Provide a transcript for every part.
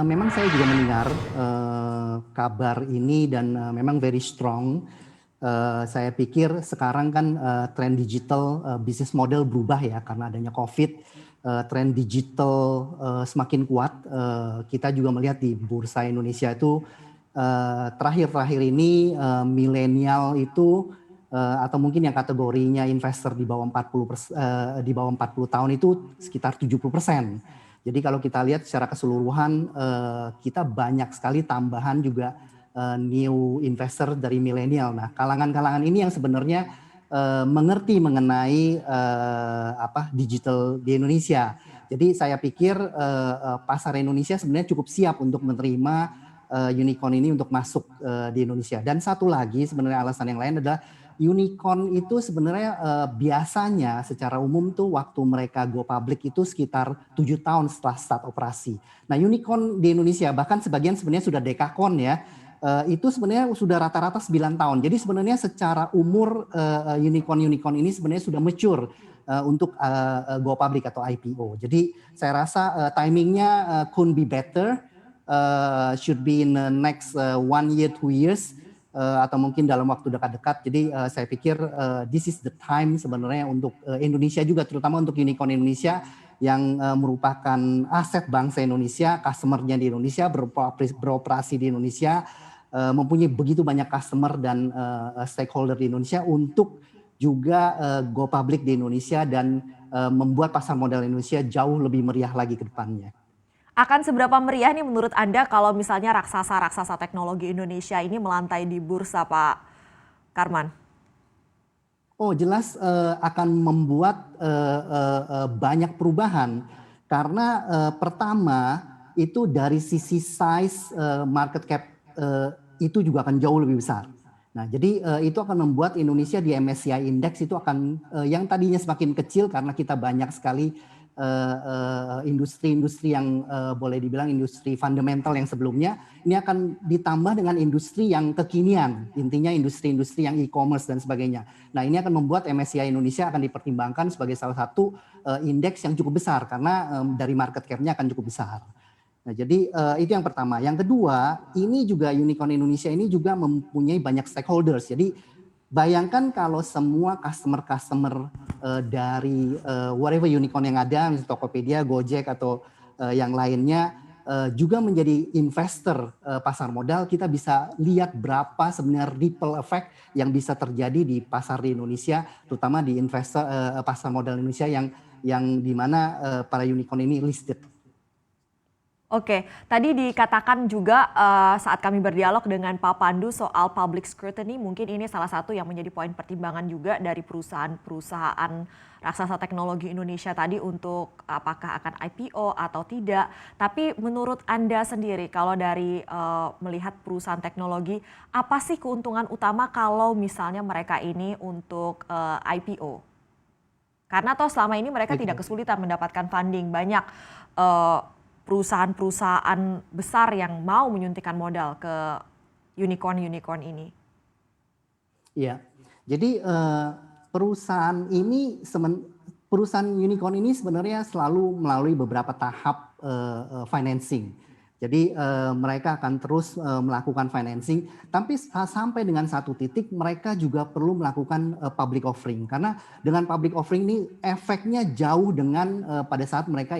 Memang saya juga mendengar kabar ini dan memang very strong. Saya pikir sekarang kan tren digital bisnis model berubah ya karena adanya COVID. Tren digital semakin kuat. Kita juga melihat di bursa Indonesia itu terakhir-terakhir ini milenial itu atau mungkin yang kategorinya investor di bawah 40 tahun itu sekitar 70%. Jadi kalau kita lihat secara keseluruhan kita banyak sekali tambahan juga new investor dari milenial. Nah, kalangan-kalangan ini yang sebenarnya mengerti mengenai digital di Indonesia. Jadi saya pikir pasar Indonesia sebenarnya cukup siap untuk menerima unicorn ini untuk masuk di Indonesia. Dan satu lagi sebenarnya alasan yang lain adalah unicorn itu sebenarnya biasanya secara umum tuh waktu mereka go public itu sekitar 7 tahun setelah start operasi. Nah, unicorn di Indonesia bahkan sebagian sebenarnya sudah dekakon ya. Itu sebenarnya sudah rata-rata 9 tahun. Jadi sebenarnya secara umur unicorn ini sebenarnya sudah mature untuk go public atau IPO. Jadi saya rasa timingnya couldn't be better. Should be in the next 1 year, 2 years. Atau mungkin dalam waktu dekat-dekat. Jadi saya pikir this is the time sebenarnya untuk Indonesia juga, terutama untuk unicorn Indonesia yang merupakan aset bangsa Indonesia, customer-nya di Indonesia, beroperasi di Indonesia, mempunyai begitu banyak customer dan stakeholder di Indonesia untuk juga go public di Indonesia dan membuat pasar modal Indonesia jauh lebih meriah lagi ke depannya. Akan seberapa meriah nih menurut Anda kalau misalnya raksasa-raksasa teknologi Indonesia ini melantai di bursa, Pak Karman? Oh, jelas akan membuat banyak perubahan karena pertama itu dari sisi size market cap itu juga akan jauh lebih besar. Nah, jadi itu akan membuat Indonesia di MSCI Index itu akan yang tadinya semakin kecil karena kita banyak sekali industri-industri yang boleh dibilang industri fundamental yang sebelumnya, ini akan ditambah dengan industri yang kekinian, intinya industri-industri yang e-commerce dan sebagainya. Nah, ini akan membuat MSCI Indonesia akan dipertimbangkan sebagai salah satu indeks yang cukup besar karena dari market cap-nya akan cukup besar. Nah, jadi itu yang pertama. Yang kedua, ini juga unicorn Indonesia ini juga mempunyai banyak stakeholders. Jadi bayangkan kalau semua customer dari whatever unicorn yang ada, misalnya Tokopedia, Gojek atau yang lainnya juga menjadi investor pasar modal, kita bisa lihat berapa sebenarnya ripple effect yang bisa terjadi di pasar di Indonesia, terutama di investor pasar modal Indonesia yang di mana para unicorn ini listed. Oke, tadi dikatakan juga saat kami berdialog dengan Pak Pandu soal public scrutiny, mungkin ini salah satu yang menjadi poin pertimbangan juga dari perusahaan-perusahaan raksasa teknologi Indonesia tadi untuk apakah akan IPO atau tidak. Tapi menurut Anda sendiri, kalau dari melihat perusahaan teknologi, apa sih keuntungan utama kalau misalnya mereka ini untuk IPO? Karena toh selama ini mereka tidak kesulitan mendapatkan funding, banyak perusahaan-perusahaan besar yang mau menyuntikkan modal ke unicorn ini. Iya, jadi perusahaan unicorn ini sebenarnya selalu melalui beberapa tahap financing. Jadi mereka akan terus melakukan financing, tapi sampai dengan satu titik mereka juga perlu melakukan public offering. Karena dengan public offering ini efeknya jauh dengan pada saat mereka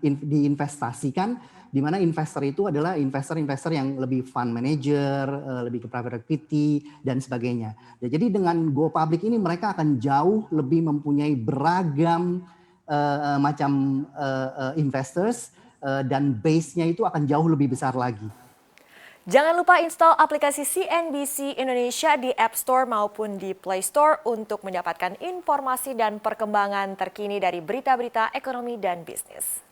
diinvestasikan, di mana investor itu adalah investor-investor yang lebih fund manager, lebih ke private equity dan sebagainya. Jadi dengan go public ini mereka akan jauh lebih mempunyai beragam macam investors dan base-nya itu akan jauh lebih besar lagi. Jangan lupa install aplikasi CNBC Indonesia di App Store maupun di Play Store untuk mendapatkan informasi dan perkembangan terkini dari berita-berita ekonomi dan bisnis.